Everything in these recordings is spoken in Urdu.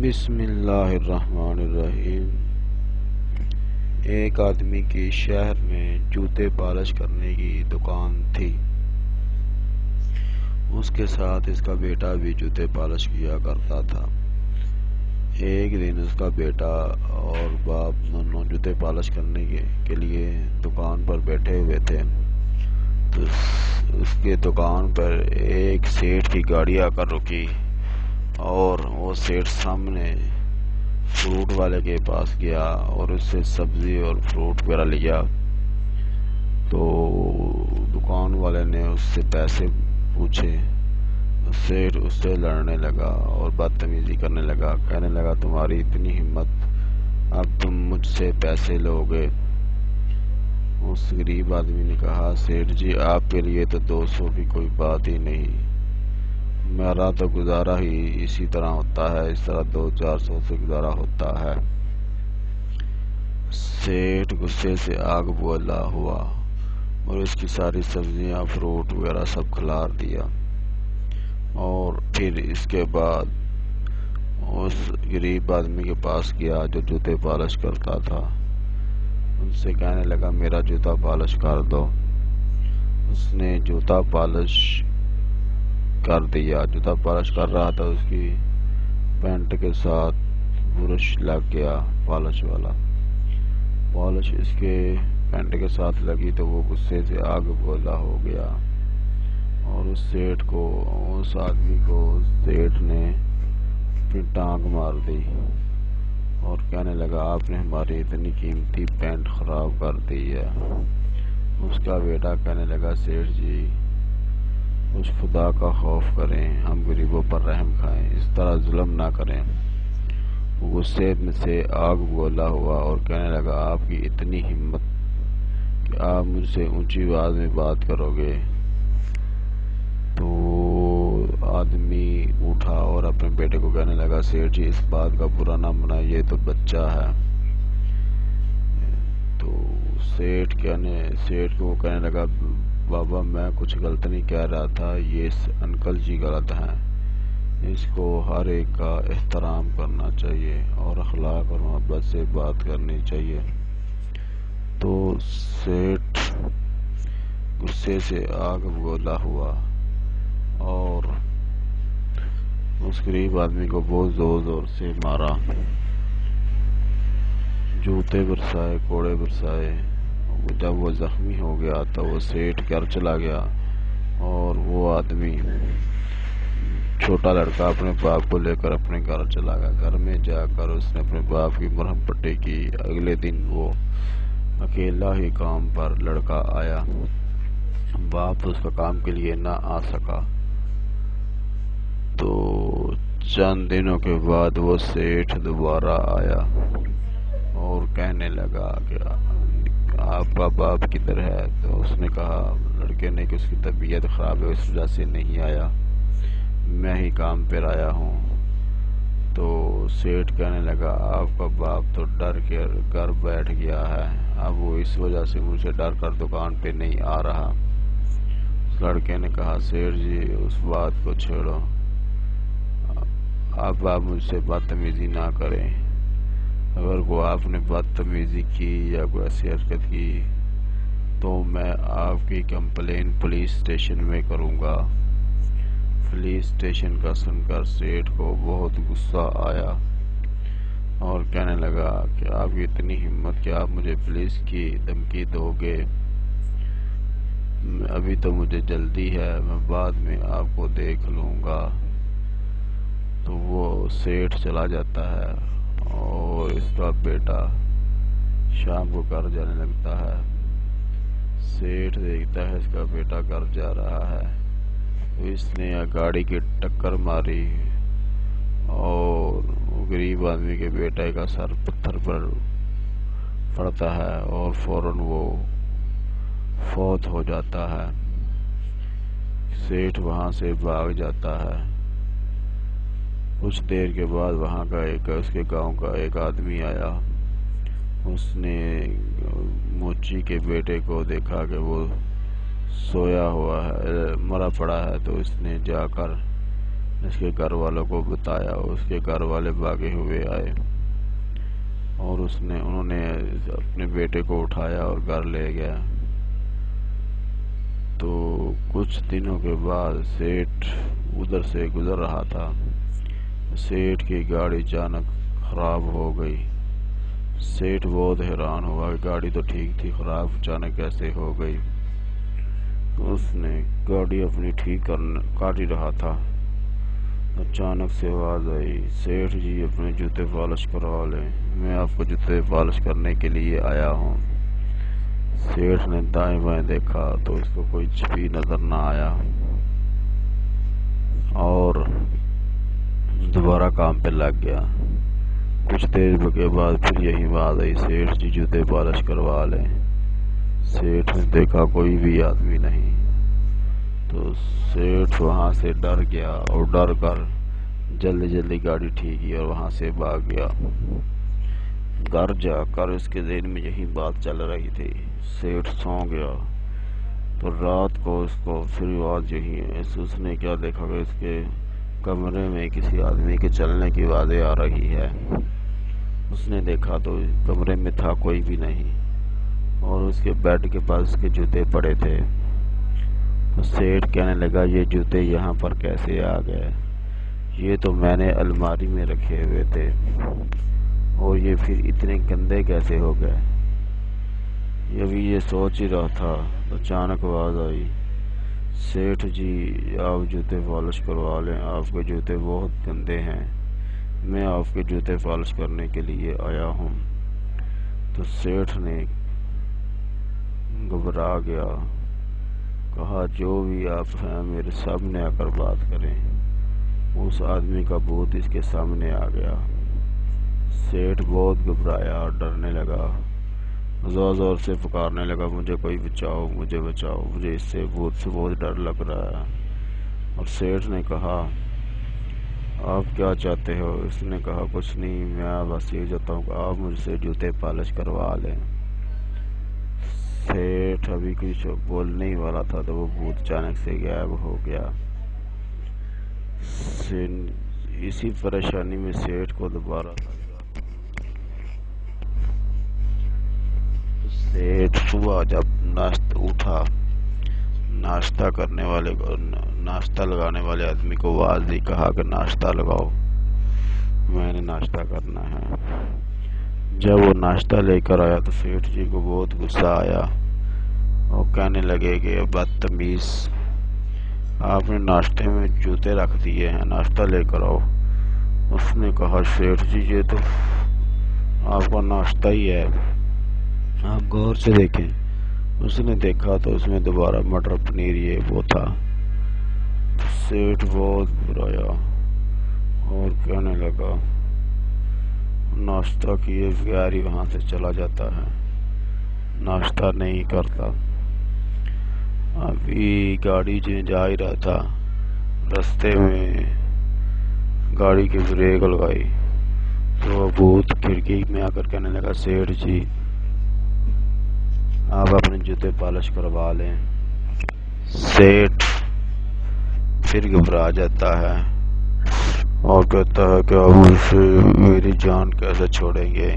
بسم اللہ الرحمن الرحیم۔ ایک آدمی کی شہر میں جوتے پالش کرنے کی دکان تھی۔ اس کے ساتھ اس کا بیٹا بھی جوتے پالش کیا کرتا تھا۔ ایک دن اس کا بیٹا اور باپ دونوں جوتے پالش کرنے کے لیے دکان پر بیٹھے ہوئے تھے تو اس کے دکان پر ایک سیٹھ کی گاڑی آ کر رکی اور وہ سیٹھ سامنے فروٹ والے کے پاس گیا اور اس سے سبزی اور فروٹ وغیرہ لیا تو دکان والے نے اس سے پیسے پوچھے۔ سیٹھ اس سے لڑنے لگا اور بدتمیزی کرنے لگا، کہنے لگا تمہاری اتنی ہمت، اب تم مجھ سے پیسے لو گے؟ اس غریب آدمی نے کہا سیٹھ جی آپ کے لیے تو 200 بھی کوئی بات ہی نہیں، میرا تو گزارا ہی اسی طرح ہوتا ہے، اس طرح 200-400 سے گزارا ہوتا ہے۔ سیٹھ غصے سے آگ بولا ہوا اور اس کی ساری سبزیاں فروٹ وغیرہ سب کھلار دیا اور پھر اس کے بعد اس غریب آدمی کے پاس گیا جو جوتے پالش کرتا تھا، ان سے کہنے لگا میرا جوتا پالش کر دو۔ اس نے جوتا پالش کر دیا، جوتا پالش کر رہا تھا، اس کی پینٹ کے ساتھ برش لگ گیا پالش والا، پالش اس کے پینٹ کے ساتھ لگی تو وہ غصے سے آگ بولا ہو گیا اور اس سیٹھ کو، اس آدمی کو سیٹھ نے پھر ٹانگ مار دی اور کہنے لگا آپ نے ہماری اتنی قیمتی پینٹ خراب کر دی ہے۔ اس کا بیٹا کہنے لگا سیٹھ جی اس خدا کا خوف کریں، ہم غریبوں پر رحم کھائیں، اس طرح ظلم نہ کریں۔ وہ غصے میں سے آگ بولا ہوا اور کہنے لگا آپ کی اتنی ہمت کہ آپ مجھ سے اونچی آواز میں بات کرو گے؟ تو آدمی اٹھا اور اپنے بیٹے کو کہنے لگا سیٹھ جی اس بات کا برا نہ منائیے، یہ تو بچہ ہے۔ تو سیٹھ کو کہنے لگا بابا میں کچھ غلط نہیں کہہ رہا تھا، یہ انکل جی غلط ہیں، اس کو ہر ایک کا احترام کرنا چاہیے اور اخلاق اور محبت سے بات کرنی چاہیے۔ تو سیٹھ غصے سے آگ بگولا ہوا اور اس غریب آدمی کو بہت زور زور سے مارا، جوتے برسائے، کوڑے برسائے۔ جب وہ زخمی ہو گیا تو وہ سیٹھ گھر چلا گیا اور وہ آدمی چھوٹا لڑکا اپنے باپ کو لے کر اپنے گھر چلا گیا۔ گھر میں جا کر اس نے اپنے باپ کی مرہم پٹی کی۔ اگلے دن وہ اکیلا ہی کام پر لڑکا آیا، باپ اس کا کام کے لیے نہ آ سکا۔ تو چند دنوں کے بعد وہ سیٹھ دوبارہ آیا اور کہنے لگا کہ آپ کا باپ کدھر ہے؟ تو اس نے کہا لڑکے نے کہ اس کی طبیعت خراب ہے اس وجہ سے نہیں آیا، میں ہی کام پر آیا ہوں۔ تو سیٹھ کہنے لگا آپ کا باپ تو ڈر کے گھر بیٹھ گیا ہے، اب وہ اس وجہ سے مجھ سے ڈر کر دکان پہ نہیں آ رہا۔ اس لڑکے نے کہا سیٹھ جی اس بات کو چھوڑو، اب آپ مجھ سے بدتمیزی نہ کریں، اگر کوئی آپ نے بدتمیزی کی یا کوئی ایسی حرکت کی تو میں آپ کی کمپلین پولیس اسٹیشن میں کروں گا۔ پولیس اسٹیشن کا سن کر سیٹھ کو بہت غصہ آیا اور کہنے لگا کہ آپ کی اتنی ہمت کہ آپ مجھے پولیس کی دھمکی دو گے؟ ابھی تو مجھے جلدی ہے، میں بعد میں آپ کو دیکھ لوں گا۔ تو وہ سیٹھ چلا جاتا ہے اور اس کا بیٹا شام کو گھر جانے لگتا ہے۔ سیٹھ دیکھتا ہے اس کا بیٹا گھر جا رہا ہے تو اس نے گاڑی کی ٹکر ماری اور غریب آدمی کے بیٹے کا سر پتھر پر پڑتا ہے اور فوراً وہ فوت ہو جاتا ہے۔ سیٹھ وہاں سے بھاگ جاتا ہے۔ کچھ دیر کے بعد وہاں کا اس کے گاؤں کا ایک آدمی آیا، اس نے موچی کے بیٹے کو دیکھا کہ وہ سویا ہوا ہے، مرا پڑا ہے، تو اس نے جا کر اس کے گھر والوں کو بتایا، اس کے گھر والے بھاگے ہوئے آئے اور انہوں نے اپنے بیٹے کو اٹھایا اور گھر لے گیا۔ تو کچھ دنوں کے بعد سیٹھ ادھر سے گزر رہا تھا، سیٹھ کی گاڑی اچانک خراب ہو گئی۔ سیٹھ بہت حیران ہوا کہ گاڑی تو ٹھیک تھی، خراب اچانک کیسے ہو گئی۔ اس نے گاڑی اپنی ٹھیک کر ہی رہا تھا، اچانک سے آواز آئی، سیٹھ جی اپنے جوتے پالش کروا لیں، میں آپ کو جوتے پالش کرنے کے لیے آیا ہوں۔ سیٹھ نے دائیں بائیں دیکھا تو اس کو کوئی بھی نظر نہ آیا اور دوبارہ کام پہ لگ گیا۔ کچھ دیر کے بعد پھر یہی بات آئی، سیٹھ جی جوتے پالش کروا لیں۔ سیٹھ نے دیکھا کوئی بھی آدمی نہیں، تو سیٹھ وہاں سے ڈر گیا اور ڈر کر جلدی جلدی گاڑی ٹھیک کی اور وہاں سے بھاگ گیا۔ گھر جا کر اس کے ذہن میں یہی بات چل رہی تھی۔ سیٹھ سو گیا تو رات کو اس کو پھر آواز یہی ہے، اس نے کیا دیکھا کہ اس کے کمرے میں کسی آدمی کے چلنے کی آوازیں آ رہی ہے۔ اس نے دیکھا تو کمرے میں تھا کوئی بھی نہیں اور اس کے بیڈ کے پاس اس کے جوتے پڑے تھے۔ سیٹھ کہنے لگا، یہ جوتے یہاں پر کیسے آ گئے؟ یہ تو میں نے الماری میں رکھے ہوئے تھے اور یہ پھر اتنے گندے کیسے ہو گئے؟ یہ سوچ ہی رہا تھا، اچانک آواز آئی، سیٹھ جی آپ جوتے پالش کروا لیں، آپ کے جوتے بہت گندے ہیں، میں آپ کے جوتے پالش کرنے کے لیے آیا ہوں۔ تو سیٹھ نے گھبرا گیا، کہا جو بھی آپ ہیں میرے سامنے آ کر بات کریں۔ اس آدمی کا بھوت اس کے سامنے آ گیا۔ سیٹھ بہت گھبرایا اور ڈرنے لگا، زور زور سے پکارنے لگا، مجھے کوئی بچاؤ، مجھے بچاؤ، مجھے اس سے بھوت سے بہت ڈر لگ رہا ہے۔ اور سیٹھ نے کہا، آپ کیا چاہتے ہو؟ اس نے کہا، کچھ نہیں، میں بس یہ چاہتا ہوں کہ آپ مجھ سے جوتے پالش کروا لیں۔ سیٹھ ابھی کچھ بولنے ہی والا تھا تو وہ بھوت اچانک سے غائب ہو گیا۔ اسی پریشانی میں سیٹھ کو دوبارہ سیٹھ صبح جب اٹھا، ناشتہ لگانے والے آدمی کو آواز دی، کہا کہ ناشتہ لگاؤ، میں نے ناشتہ کرنا ہے۔ جب وہ ناشتہ لے کر آیا تو سیٹھ جی کو بہت غصہ آیا اور کہنے لگے کہ بدتمیز، آپ نے ناشتے میں جوتے رکھ دیے ہیں، ناشتہ لے کر آؤ۔ اس نے کہا، سیٹھ جی یہ تو آپ کا ناشتہ ہی ہے، آپ غور سے دیکھیں۔ اس نے دیکھا تو اس میں دوبارہ مٹر پنیر یہ وہ تھا۔ سیٹھ بہت گھبرایا اور کہنے لگا، ناشتہ کیے بغیر ہی وہاں سے چلا جاتا ہے، ناشتہ نہیں کرتا۔ ابھی گاڑی جا ہی رہا تھا، رستے میں گاڑی کی بریک لگائی تو وہ بھوت کھڑکی میں آ کر کہنے لگا، سیٹھ جی آپ اپنے جوتے پالش کروا لیں۔ سیٹھ پھر گھبرا جاتا ہے اور کہتا ہے کہ آپ مجھ سے میری جان کیسے چھوڑیں گے،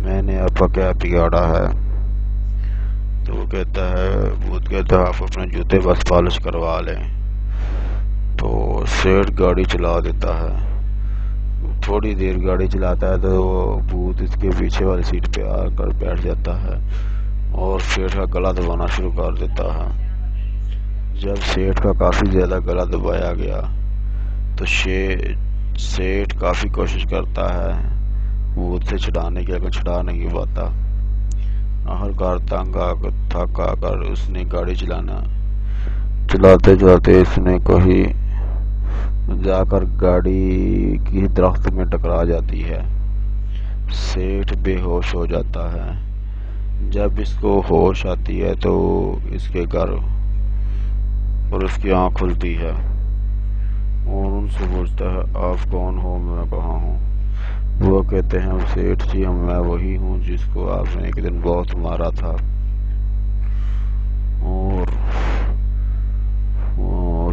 میں نے آپ کا کیا بگاڑا ہے؟ تو وہ کہتا ہے، بھوت کہتا ہے، آپ اپنے جوتے بس پالش کروا لیں۔ تو سیٹھ گاڑی چلا دیتا ہے، تھوڑی دیر گاڑی چلاتا ہے تو وہ بھوت اس کے پیچھے والی سیٹ پہ آ کر بیٹھ جاتا ہے اور سیٹھ کا گلا دبانا شروع کر دیتا ہے۔ جب سیٹھ کا کافی زیادہ گلا دبایا گیا تو سیٹھ کافی کوشش کرتا ہے بھوت سے چھڑانے کی، لیکن چھڑا نہیں پاتا۔ آخرکار تھک آ کر اس نے گاڑی چلاتے چلاتے اس نے کہیں جا کر گاڑی کی درخت میں ٹکرا جاتی ہے۔ سیٹھ بے ہوش ہو جاتا ہے۔ جب اس کو ہوش آتی ہے تو اس کے گھر اور اس کی آنکھ کھلتی ہے اور ان سے پوچھتا ہے، آپ کون ہو، میں کہاں ہوں؟ وہ کہتے ہیں، سیٹھ جی میں وہی ہوں جس کو آپ نے ایک دن بہت مارا تھا۔ اور